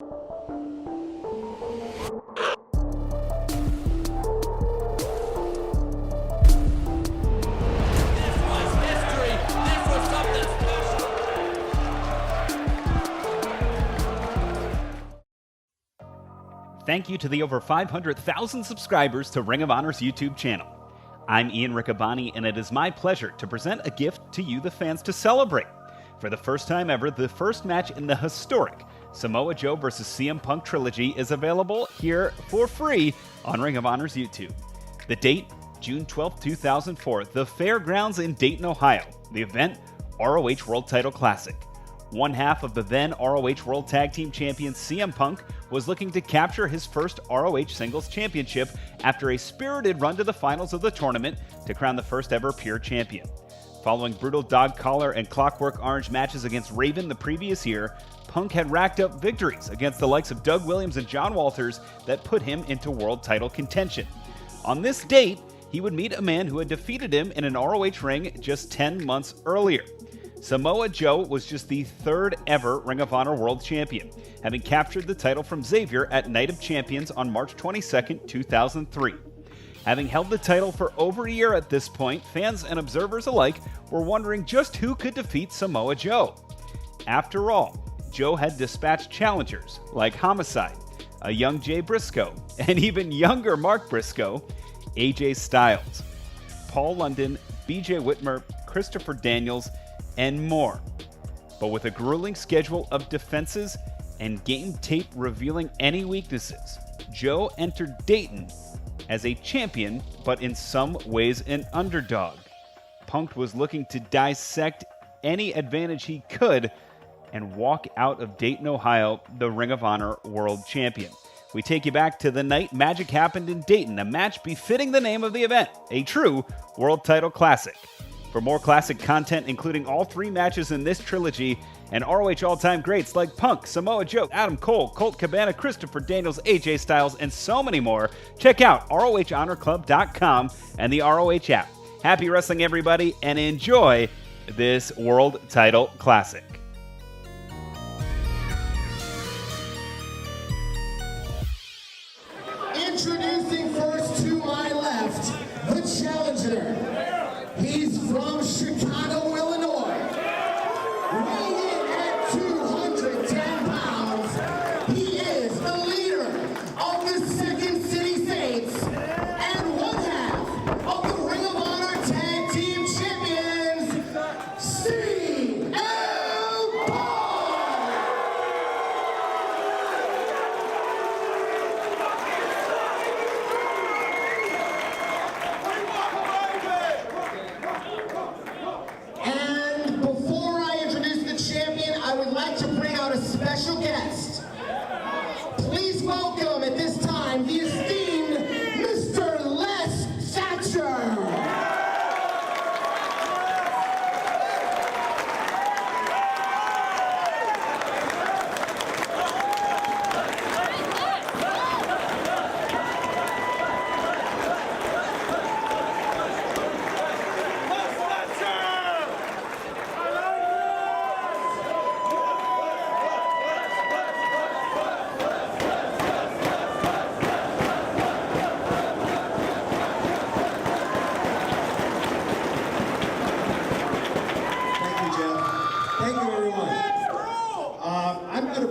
Thank you to the over 500,000 subscribers to Ring of Honor's YouTube channel. I'm Ian Riccaboni, and it is my pleasure to present a gift to you, the fans, to celebrate. For the first time ever, the first match in the historic Samoa Joe vs. CM Punk trilogy is available here for free on Ring of Honor's YouTube. The date, June 12, 2004, the Fairgrounds in Dayton, Ohio. The event, ROH World Title Classic. One half of the then ROH World Tag Team Champion CM Punk was looking to capture his first ROH Singles Championship after a spirited run to the finals of the tournament to crown the first ever pure champion. Following brutal dog collar and Clockwork Orange matches against Raven the previous year, Punk had racked up victories against the likes of Doug Williams and John Walters that put him into world title contention. On this date, he would meet a man who had defeated him in an ROH ring just 10 months earlier. Samoa Joe was just the third ever Ring of Honor World Champion, having captured the title from Xavier at Night of Champions on March 22, 2003. Having held the title for over a year at this point, fans and observers alike were wondering just who could defeat Samoa Joe. After all, Joe had dispatched challengers like Homicide, a young Jay Briscoe, and even younger Mark Briscoe, AJ Styles, Paul London, BJ Whitmer, Christopher Daniels, and more. But with a grueling schedule of defenses and game tape revealing any weaknesses, Joe entered Dayton as a champion, but in some ways an underdog. Punk was looking to dissect any advantage he could and walk out of Dayton, Ohio, the Ring of Honor World Champion. We take you back to the night magic happened in Dayton, a match befitting the name of the event, a true World Title Classic. For more classic content, including all three matches in this trilogy, and ROH all-time greats like Punk, Samoa Joe, Adam Cole, Colt Cabana, Christopher Daniels, AJ Styles, and so many more, check out ROHHonorClub.com and the ROH app. Happy wrestling, everybody, and enjoy this World Title Classic. Introducing first to my left, the challenger. He's from Chicago, Illinois. Weighing in at 210 pounds, he is the leader of the Second City Saints and one half of the Ring of Honor Tag Team Champions, CM Punk. And before I introduce the champion, I would like to bring out a special guest. Please welcome at this time the esteemed Mr. Les Thatcher.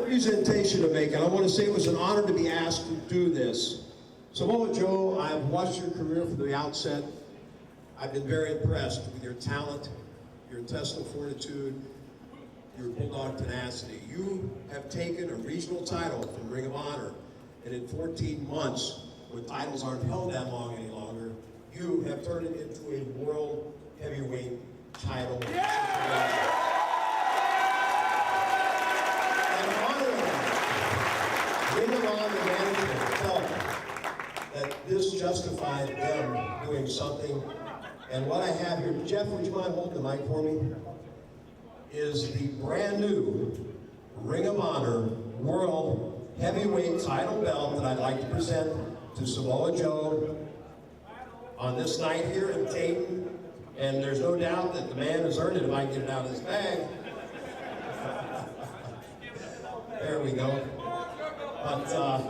Presentation to make, and I want to say it was an honor to be asked to do this. Samoa Joe, I've watched your career from the outset. I've been very impressed with your talent, your intestinal fortitude, your bulldog tenacity. You have taken a regional title from Ring of Honor, and in 14 months, when titles aren't held that long any longer, you have turned it into a world heavyweight title. Yeah! Ring of Honor management felt that this justified them doing something. And what I have here, Jeff, would you mind holding the mic for me? Is the brand new Ring of Honor World Heavyweight title belt that I'd like to present to Samoa Joe on this night here in Dayton. And there's no doubt that the man has earned it if I can get it out of his bag. There we go. but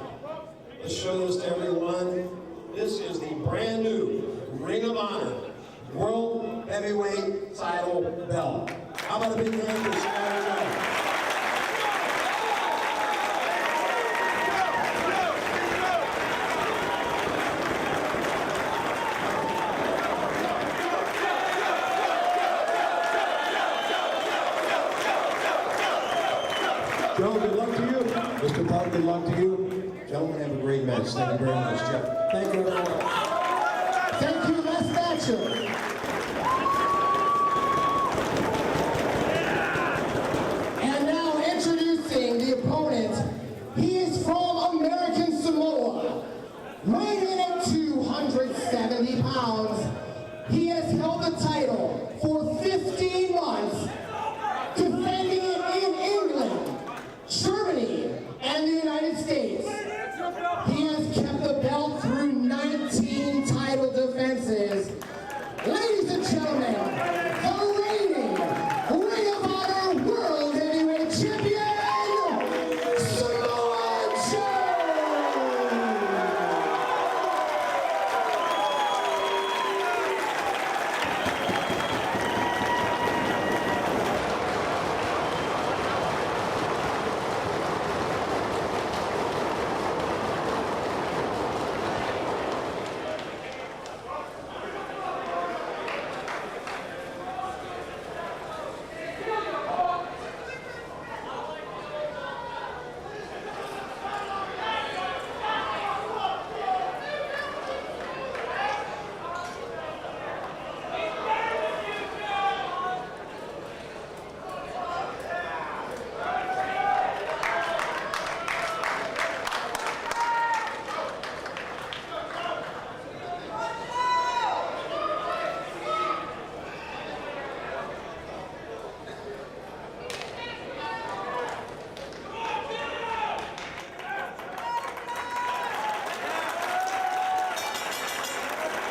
let's show this to everyone. This is the brand new Ring of Honor World Heavyweight title belt. How about a big hand for Samoa Joe? Joe, good luck to you. Mr. Punk, good luck to you. Gentlemen, have a great match. Thank you very much, Jeff. Thank you, everyone. Thank you, Les Thatcher. And now introducing the opponent. He is from American Samoa. Weighing in at 270 pounds. He has held the title for 15 months, defending it in England, Germany, and the United States. He has kept the belt through 19 title defenses. Ladies and gentlemen, the reigning Ring of Honor World Heavyweight Champion, Samoa Joe!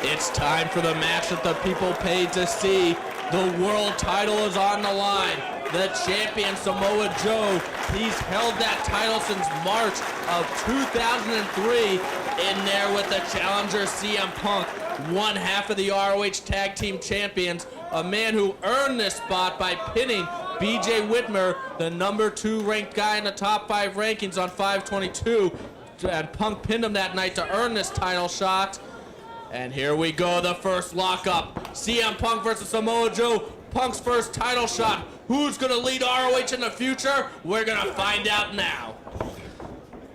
It's time for the match that the people paid to see. The world title is on the line. The champion, Samoa Joe, he's held that title since March of 2003 in there with the challenger CM Punk, one half of the ROH Tag Team Champions, a man who earned this spot by pinning BJ Whitmer, the number 2 ranked guy in the top 5 rankings on 522, and Punk pinned him that night to earn this title shot. And here we go, the first lockup. CM Punk versus Samoa Joe. Punk's first title shot. Who's going to lead ROH in the future? We're going to find out now.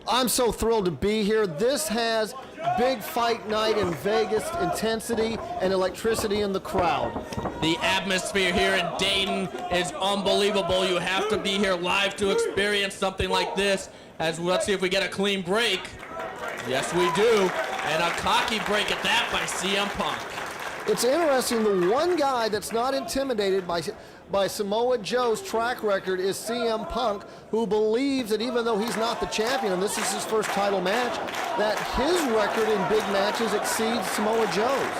I'm so thrilled to be here. This has big fight night in Vegas, intensity and electricity in the crowd. The atmosphere here in Dayton is unbelievable. You have to be here live to experience something like this. Let's see if we get a clean break. Yes, we do. And a cocky break at that by CM Punk. It's interesting, the one guy that's not intimidated by Samoa Joe's track record is CM Punk, who believes that even though he's not the champion, and this is his first title match, that his record in big matches exceeds Samoa Joe's.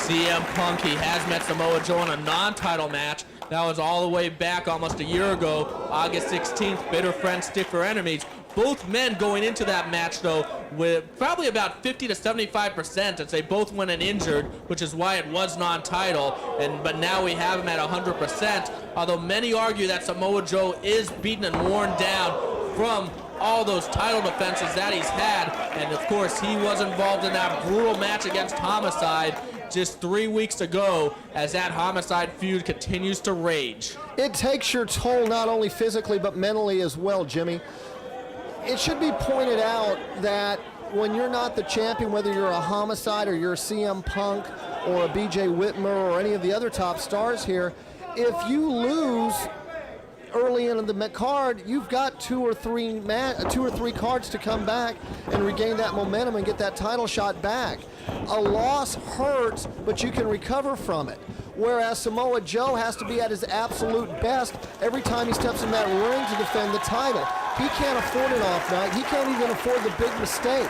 CM Punk, he has met Samoa Joe in a non-title match. That was all the way back almost a year ago, August 16th, bitter friends, stiffer enemies. Both men going into that match, though, with probably about 50 to 75%, as they both went uninjured, which is why it was non-title. But now we have him at 100%. Although many argue that Samoa Joe is beaten and worn down from all those title defenses that he's had. And of course, he was involved in that brutal match against Homicide just 3 weeks ago, as that Homicide feud continues to rage. It takes your toll not only physically but mentally as well, Jimmy. It should be pointed out that when you're not the champion, whether you're a Homicide or you're a CM Punk or a BJ Whitmer or any of the other top stars here, if you lose early in the card, you've got two or three cards to come back and regain that momentum and get that title shot back. A loss hurts, but you can recover from it. Whereas Samoa Joe has to be at his absolute best every time he steps in that ring to defend the title. He can't afford an off night. He can't even afford the big mistake.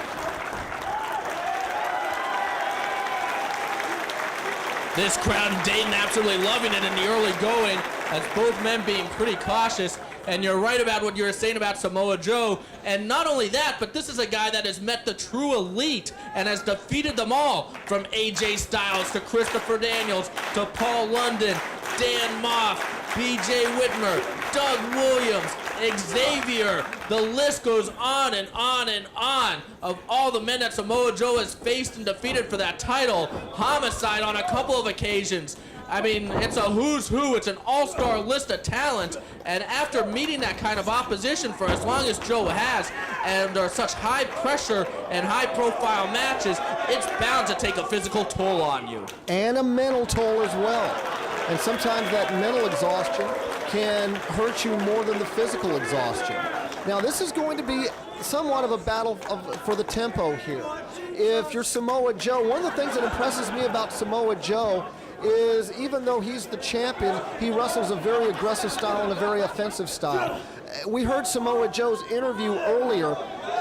This crowd in Dayton absolutely loving it in the early going, as both men being pretty cautious. And you're right about what you were saying about Samoa Joe. And not only that, but this is a guy that has met the true elite and has defeated them all, from AJ Styles to Christopher Daniels to Paul London, Dan Moff, BJ Whitmer, Doug Williams, Xavier. The list goes on and on and on of all the men that Samoa Joe has faced and defeated for that title. Homicide on a couple of occasions. I mean, it's a who's who. It's an all-star list of talent. And after meeting that kind of opposition for as long as Joe has, and under such high pressure and high-profile matches, it's bound to take a physical toll on you. And a mental toll as well. And sometimes that mental exhaustion can hurt you more than the physical exhaustion. Now, this is going to be somewhat of a battle for the tempo here. If you're Samoa Joe, one of the things that impresses me about Samoa Joe is even though he's the champion, he wrestles a very aggressive style and a very offensive style. We heard Samoa Joe's interview earlier.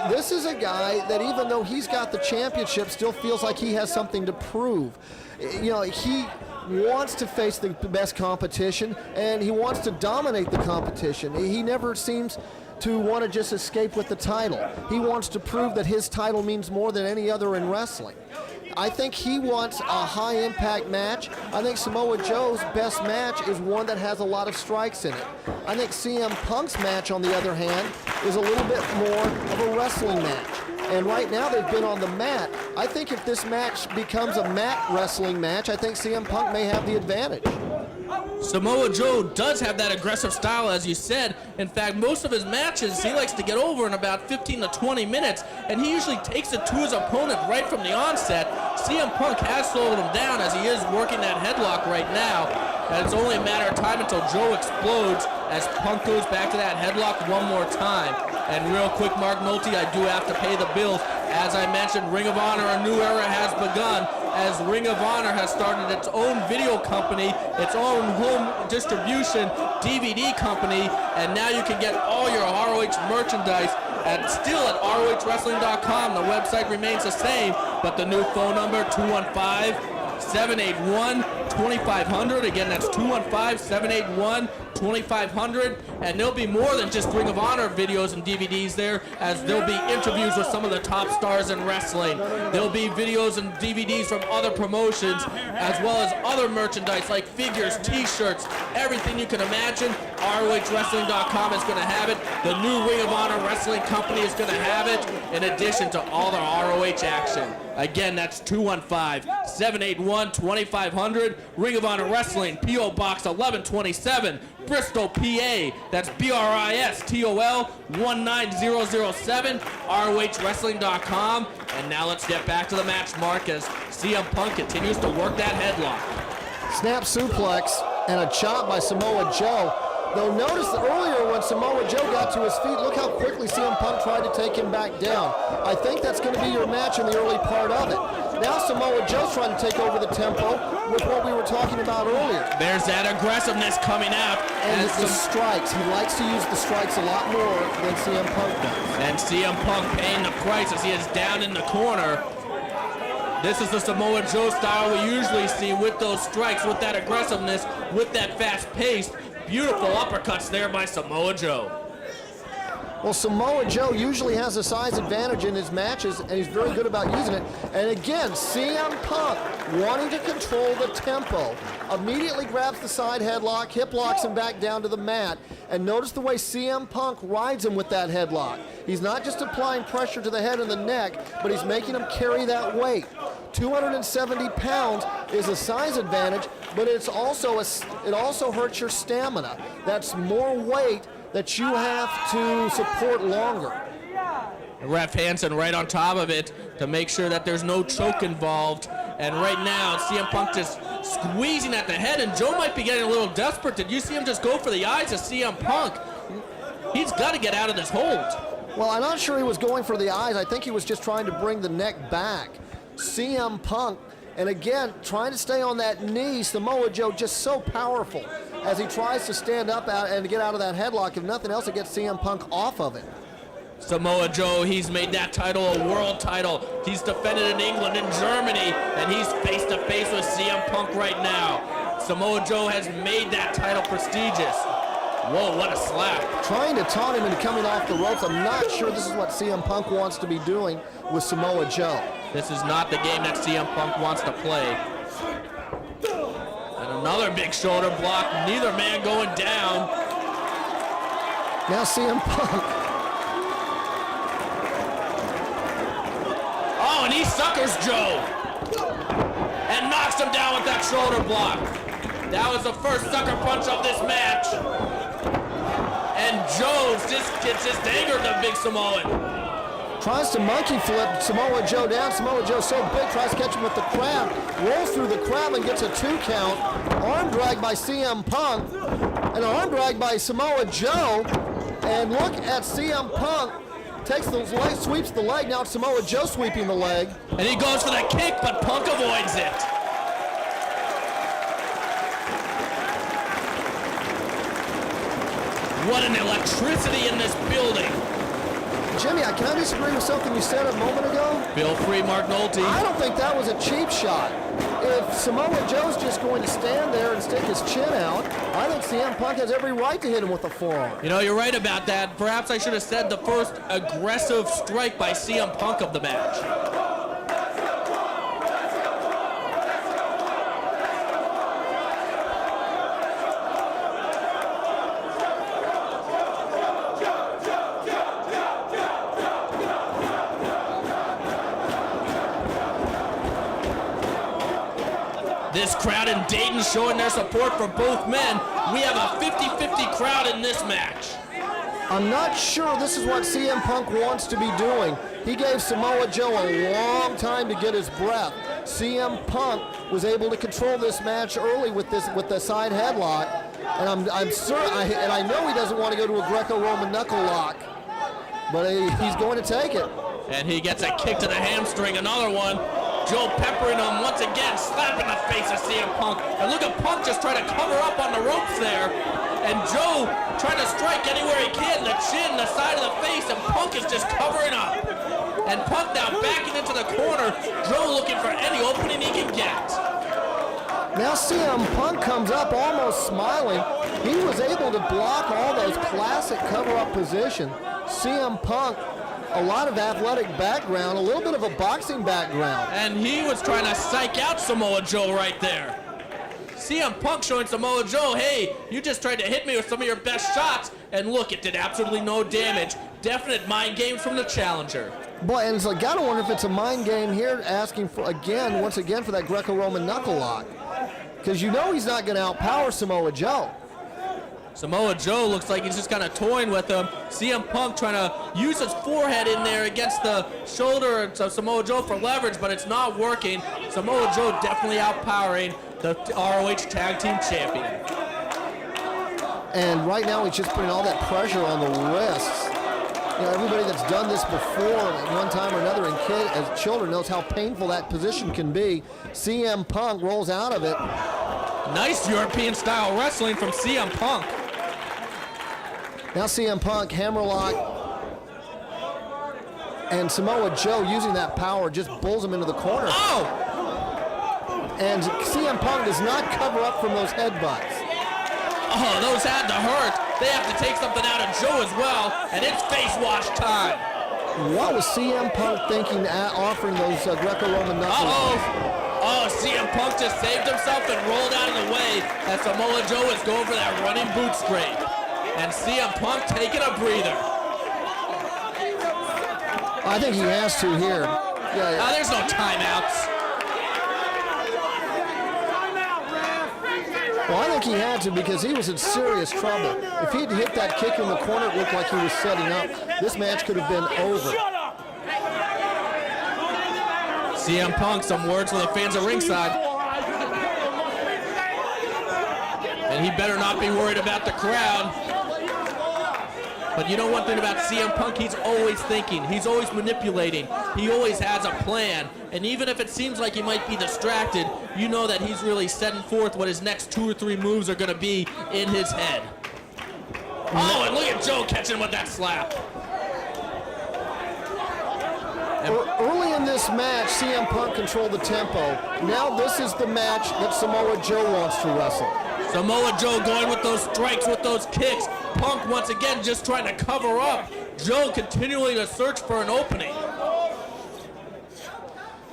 This is a guy that even though he's got the championship, still feels like he has something to prove. You know, he wants to face the best competition, and he wants to dominate the competition. He never seems to want to just escape with the title. He wants to prove that his title means more than any other in wrestling. I think he wants a high-impact match. I think Samoa Joe's best match is one that has a lot of strikes in it. I think CM Punk's match, on the other hand, is a little bit more of a wrestling match. And right now they've been on the mat. I think if this match becomes a mat wrestling match, I think CM Punk may have the advantage. Samoa Joe does have that aggressive style, as you said. In fact, most of his matches, he likes to get over in about 15 to 20 minutes, and he usually takes it to his opponent right from the onset. CM Punk has slowed him down as he is working that headlock right now, and it's only a matter of time until Joe explodes as Punk goes back to that headlock one more time. And real quick, Mark Nolte, I do have to pay the bills. As I mentioned, Ring of Honor, a new era has begun, as Ring of Honor has started its own video company, its own home distribution DVD company, and now you can get all your ROH merchandise still at ROHWrestling.com. The website remains the same, but the new phone number, 215-781-2500. Again, that's 215-781-2500. And there'll be more than just Ring of Honor videos and DVDs there, as there'll be interviews with some of the top stars in wrestling. There'll be videos and DVDs from other promotions, as well as other merchandise like figures, t-shirts, everything you can imagine. ROHWrestling.com is going to have it. The new Ring of Honor Wrestling Company is going to have it, in addition to all the ROH action. Again, that's 215-781-2500. Ring of Honor Wrestling, P.O. Box 1127, Bristol, PA. That's BRISTOL 19007, ROHWrestling.com. And now let's get back to the match, Mark, as CM Punk continues to work that headlock. Snap suplex and a chop by Samoa Joe. Though notice that earlier when Samoa Joe got to his feet, look how quickly CM Punk tried to take him back down. I think that's going to be your match in the early part of it. Now Samoa Joe's trying to take over the tempo with what we were talking about earlier. There's that aggressiveness coming out. And the strikes. He likes to use the strikes a lot more than CM Punk does. And CM Punk paying the price as he is down in the corner. This is the Samoa Joe style we usually see, with those strikes, with that aggressiveness, with that fast pace. Beautiful uppercuts there by Samoa Joe. Well, Samoa Joe usually has a size advantage in his matches, and he's very good about using it. And again, CM Punk, wanting to control the tempo, immediately grabs the side headlock, hip locks him back down to the mat. And notice the way CM Punk rides him with that headlock. He's not just applying pressure to the head and the neck, but he's making him carry that weight. 270 pounds is a size advantage, but it also hurts your stamina. That's more weight that you have to support longer. Ref Hansen right on top of it to make sure that there's no choke involved. And right now, CM Punk just squeezing at the head, and Joe might be getting a little desperate. Did you see him just go for the eyes of CM Punk? He's got to get out of this hold. Well, I'm not sure he was going for the eyes. I think he was just trying to bring the neck back. CM Punk, and again, trying to stay on that knee. Samoa Joe just so powerful as he tries to stand up and get out of that headlock. If nothing else, it gets CM Punk off of it. Samoa Joe, he's made that title a world title. He's defended in England and Germany, and he's face-to-face with CM Punk right now. Samoa Joe has made that title prestigious. Whoa, what a slap. Trying to taunt him into coming off the ropes. I'm not sure this is what CM Punk wants to be doing with Samoa Joe. This is not the game that CM Punk wants to play. And another big shoulder block. Neither man going down. Now CM Punk. Oh, and he suckers Joe. And knocks him down with that shoulder block. That was the first sucker punch of this match. And Joe just angered the big Samoan. Tries to monkey flip Samoa Joe down. Samoa Joe so big, tries to catch him with the crab. Rolls through the crab and gets a 2 count. Arm drag by CM Punk. An arm drag by Samoa Joe. And look at CM Punk. Takes the leg, sweeps the leg. Now it's Samoa Joe sweeping the leg. And he goes for the kick, but Punk avoids it. What an electricity in this building. Jimmy, can I disagree with something you said a moment ago? Feel free, Mark Nolte. I don't think that was a cheap shot. If Samoa Joe's just going to stand there and stick his chin out, I think CM Punk has every right to hit him with a forearm. You know, you're right about that. Perhaps I should have said the first aggressive strike by CM Punk of the match. This crowd in Dayton showing their support for both men. We have a 50-50 crowd in this match. I'm not sure this is what CM Punk wants to be doing. He gave Samoa Joe a long time to get his breath. CM Punk was able to control this match early with the side headlock, and I'm certain, and I know he doesn't want to go to a Greco-Roman knuckle lock, but he's going to take it. And he gets a kick to the hamstring, another one. Joe peppering him once again, slapping the face of CM Punk. And look at Punk just trying to cover up on the ropes there. And Joe trying to strike anywhere he can, the chin, the side of the face, and Punk is just covering up. And Punk now backing into the corner, Joe looking for any opening he can get. Now CM Punk comes up almost smiling. He was able to block all those classic cover-up positions. CM Punk, a lot of athletic background, a little bit of a boxing background. And he was trying to psych out Samoa Joe right there. CM Punk showing Samoa Joe, hey, you just tried to hit me with some of your best shots, and look, it did absolutely no damage. Definite mind games from the challenger. Boy, and so I gotta wonder if it's a mind game here, asking for once again for that Greco-Roman knuckle lock. Because you know he's not gonna outpower Samoa Joe. Samoa Joe looks like he's just kind of toying with him. CM Punk trying to use his forehead in there against the shoulder of Samoa Joe for leverage, but it's not working. Samoa Joe definitely outpowering the ROH Tag Team Champion. And right now he's just putting all that pressure on the wrists. You know, everybody that's done this before at one time or another as children knows how painful that position can be. CM Punk rolls out of it. Nice European-style wrestling from CM Punk. Now CM Punk, hammerlock, and Samoa Joe using that power just bulls him into the corner. Oh! And CM Punk does not cover up from those headbutts. Oh, those had to hurt. They have to take something out of Joe as well, and it's face wash time. What was CM Punk thinking offering those Greco-Roman knuckles? Oh, CM Punk just saved himself and rolled out of the way as Samoa Joe is going for that running boot scrape. And CM Punk taking a breather. I think he has to here. Yeah. There's no timeouts. Well, I think he had to because he was in serious trouble. If he'd hit that kick in the corner, it looked like he was setting up. This match could have been over. CM Punk, some words for the fans at ringside. And he better not be worried about the crowd. But you know one thing about CM Punk, he's always thinking, he's always manipulating, he always has a plan. And even if it seems like he might be distracted, you know that he's really setting forth what his next 2 or 3 moves are going to be in his head. Oh, and look at Joe catching with that slap. Early in this match, CM Punk controlled the tempo. Now this is the match that Samoa Joe wants to wrestle. Samoa Joe going with those strikes, with those kicks. Punk once again just trying to cover up. Joe continuing to search for an opening.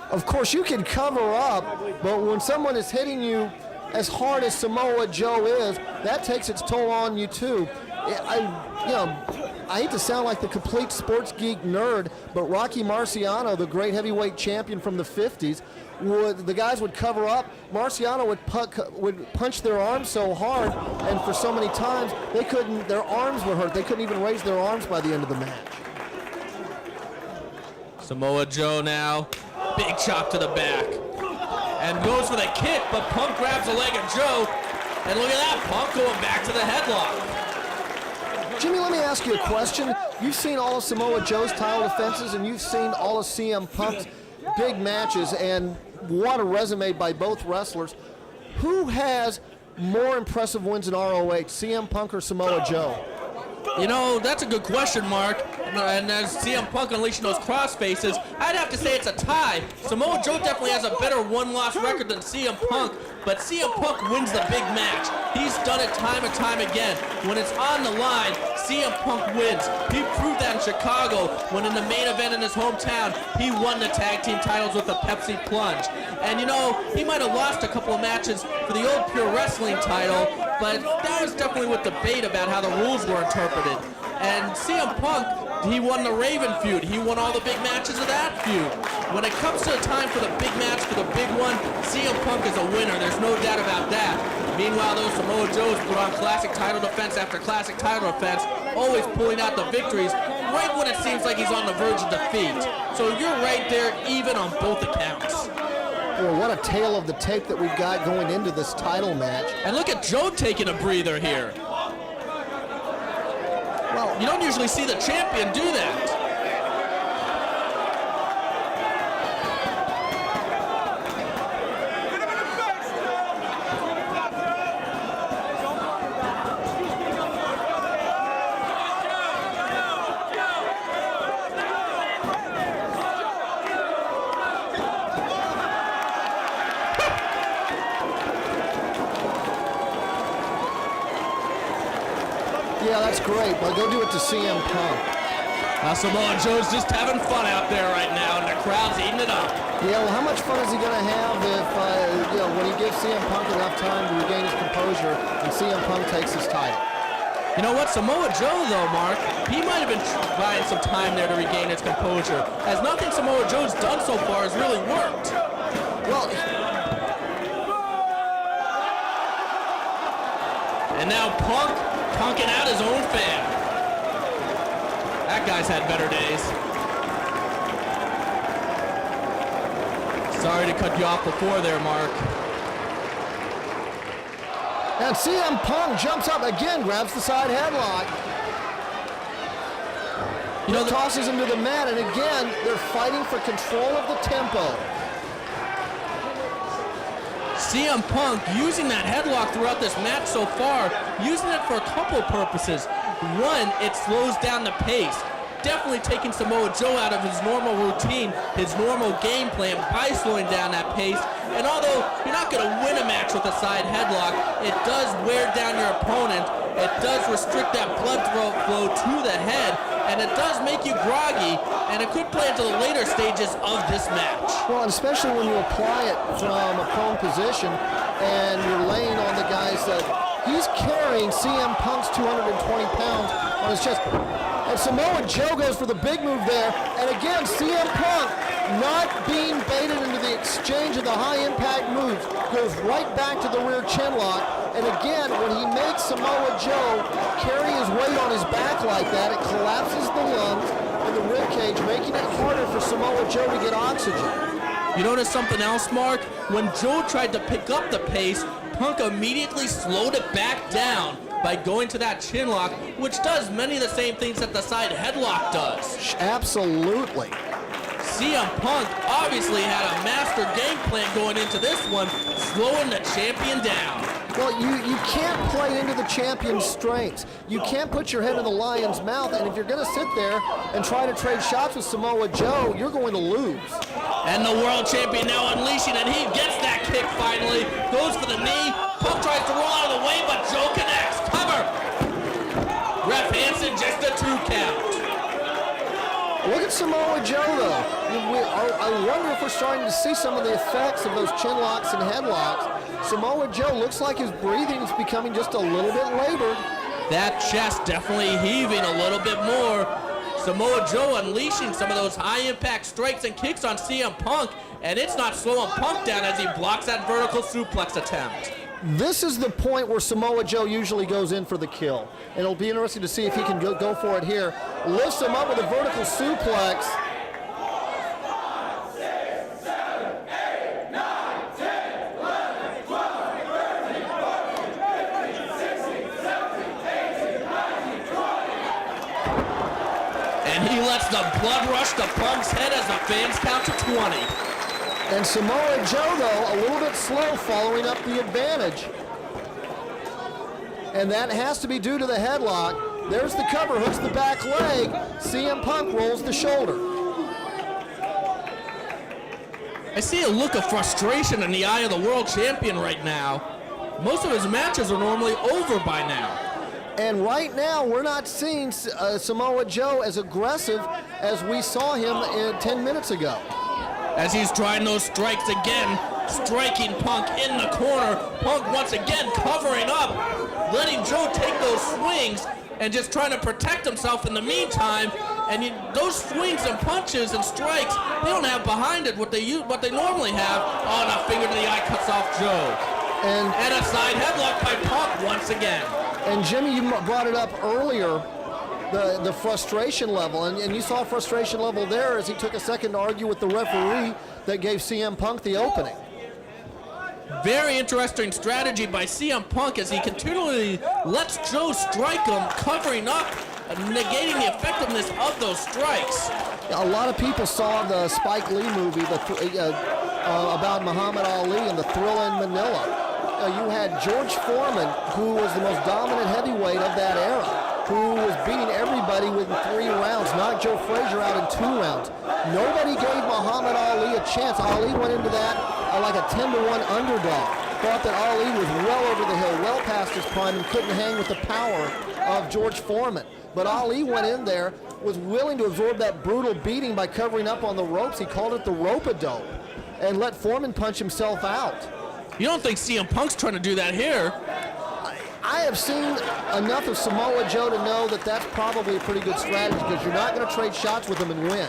Of course, you can cover up, but when someone is hitting you as hard as Samoa Joe is, that takes its toll on you too. I hate to sound like the complete sports geek nerd, but Rocky Marciano, the great heavyweight champion from the 50s, the guys would cover up. Marciano would punch their arms so hard, and for so many times their arms were hurt. They couldn't even raise their arms by the end of the match. Samoa Joe now, big chop to the back, and goes for the kick, but Punk grabs the leg of Joe, and look at that, Punk going back to the headlock. Jimmy, let me ask you a question. You've seen all of Samoa Joe's title defenses, and you've seen all of CM Punk's big matches, and what a resume by both wrestlers. Who has more impressive wins in ROH, CM Punk or Samoa Joe? You know, that's a good question, Mark. And as CM Punk unleashing those crossfaces, I'd have to say it's a tie. Samoa Joe definitely has a better one-loss record than CM Punk, but CM Punk wins the big match. He's done it time and time again. When it's on the line, CM Punk wins. He proved that in Chicago when in the main event in his hometown, he won the tag team titles with a Pepsi Plunge. And you know, he might have lost a couple of matches for the old Pure Wrestling title, but that was definitely with debate about how the rules were interpreted. And CM Punk, he won the Raven feud. He won all the big matches of that feud. When it comes to the time for the big match, for the big one, CM Punk is a winner. There's no doubt about that. Meanwhile, though, Samoa Joe's put on classic title defense after classic title defense, always pulling out the victories right when it seems like he's on the verge of defeat. So you're right there, even on both accounts. Well, what a tale of the tape that we've got going into this title match. And look at Joe taking a breather here. Well, you don't usually see the champion do that. Yeah, that's great, but go do it to CM Punk. Now Samoa Joe's just having fun out there right now, and the crowd's eating it up. Yeah, well, how much fun is he going to have if, when he gives CM Punk enough time to regain his composure and CM Punk takes his title? You know what, Samoa Joe, though, Mark, he might have been buying some time there to regain his composure, as nothing Samoa Joe's done so far has really worked. Well, and now Punk punking out his own fan. That guy's had better days. Sorry to cut you off before there, Mark. and CM Punk jumps up again, grabs the side headlock. You know, tosses him to the mat, and again, they're fighting for control of the tempo. CM Punk using that headlock throughout this match so far, using it for a couple purposes. One, it slows down the pace, definitely taking Samoa Joe out of his normal routine, his normal game plan by slowing down that pace. And although you're not going to win a match with a side headlock, it does wear down your opponent. It does restrict that blood flow to the head, and it does make you groggy, and it could play into the later stages of this match. Well, and especially when you apply it from a prone position and you're laying on the guys that he's carrying CM Punk's 220 pounds on his chest. And Samoa Joe goes for the big move there, and again, CM Punk, not being baited into the exchange of the high-impact moves, goes right back to the rear chin lock. And again, when he makes Samoa Joe carry his weight on his back like that, it collapses the lungs and the rib cage, making it harder for Samoa Joe to get oxygen. You notice something else, Mark? When Joe tried to pick up the pace, Punk immediately slowed it back down by going to that chin lock, which does many of the same things that the side headlock does. Absolutely. CM Punk obviously had a master game plan going into this one, slowing the champion down. Well, you can't play into the champion's strengths. You can't put your head in the lion's mouth, and if you're going to sit there and try to trade shots with Samoa Joe, you're going to lose. And the world champion now unleashing, and he gets that kick finally. Goes for the knee. Punk tries to roll out of the way, but Joe connects. Cover. Ref Hansen just a 2 count. Look at Samoa Joe, though. I wonder if we're starting to see some of the effects of those chin locks and headlocks. Samoa Joe looks like his breathing is becoming just a little bit labored. That chest definitely heaving a little bit more. Samoa Joe unleashing some of those high-impact strikes and kicks on CM Punk, and it's not slowing Punk down as he blocks that vertical suplex attempt. This is the point where Samoa Joe usually goes in for the kill. And it'll be interesting to see if he can go for it here. Lifts him up with a vertical suplex. And he lets the blood rush to Punk's head as the fans count to 20. And Samoa Joe, though, a little bit slow following up the advantage. And that has to be due to the headlock. There's the cover, hooks the back leg. CM Punk rolls the shoulder. I see a look of frustration in the eye of the world champion right now. Most of his matches are normally over by now. And right now, we're not seeing Samoa Joe as aggressive as we saw him 10 minutes ago. As he's trying those strikes again, striking Punk in the corner. Punk once again covering up, letting Joe take those swings and just trying to protect himself in the meantime. And those swings and punches and strikes, they don't have behind it what they normally have. Oh, and a finger to the eye cuts off Joe. And a side headlock by Punk once again. And Jimmy, you brought it up earlier, the frustration level, and you saw frustration level there as he took a second to argue with the referee that gave CM Punk the opening. Very interesting strategy by CM Punk as he continually lets Joe strike him, covering up, negating the effectiveness of those strikes. A lot of people saw the Spike Lee movie about Muhammad Ali and the Thrill in Manila. You had George Foreman, who was the most dominant heavyweight of that era, who was beating everybody within 3 rounds, knocked Joe Frazier out in 2 rounds. Nobody gave Muhammad Ali a chance. Ali went into that like a 10-1 underdog. Thought that Ali was well over the hill, well past his prime, and couldn't hang with the power of George Foreman. But Ali went in there, was willing to absorb that brutal beating by covering up on the ropes. He called it the rope-a-dope, and let Foreman punch himself out. You don't think CM Punk's trying to do that here? I have seen enough of Samoa Joe to know that that's probably a pretty good strategy because you're not going to trade shots with him and win.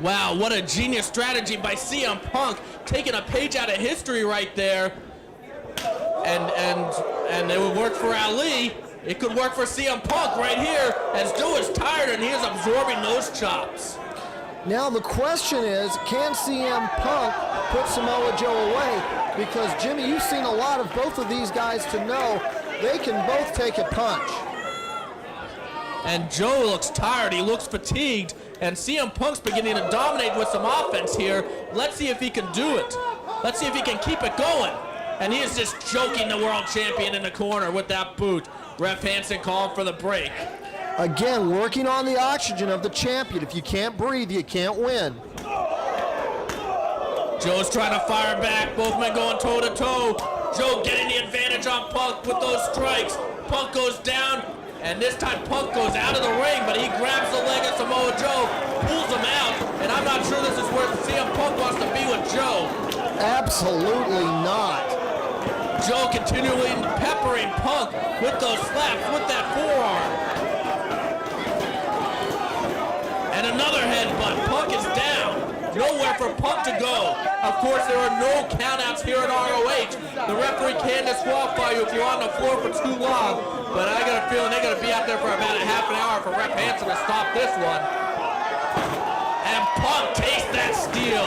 Wow, what a genius strategy by CM Punk, taking a page out of history right there. And it would work for Ali. It could work for CM Punk right here as Joe is tired and he is absorbing those chops. Now the question is, can CM Punk put Samoa Joe away? Because, Jimmy, you've seen a lot of both of these guys to know they can both take a punch. And Joe looks tired, he looks fatigued, and CM Punk's beginning to dominate with some offense here. Let's see if he can do it. Let's see if he can keep it going. And he is just choking the world champion in the corner with that boot. Ref Hansen calling for the break. Again, working on the oxygen of the champion. If you can't breathe, you can't win. Joe's trying to fire back, both men going toe-to-toe. Joe getting the advantage on Punk with those strikes. Punk goes down, and this time Punk goes out of the ring, but he grabs the leg of Samoa Joe, pulls him out, and I'm not sure this is where CM Punk wants to be with Joe. Absolutely not. Joe continually peppering Punk with those slaps, with that forearm. And another headbutt. Punk is down. Nowhere for Punk to go. Of course, there are no countouts here at ROH. The referee can disqualify you if you're on the floor for too long, but I got a feeling they're going to be out there for about a half an hour for Ref Hansen to stop this one. And Punk takes that steal.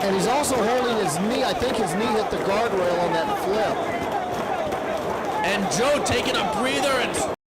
And he's also holding his knee. I think his knee hit the guardrail on that flip. And Joe taking a breather and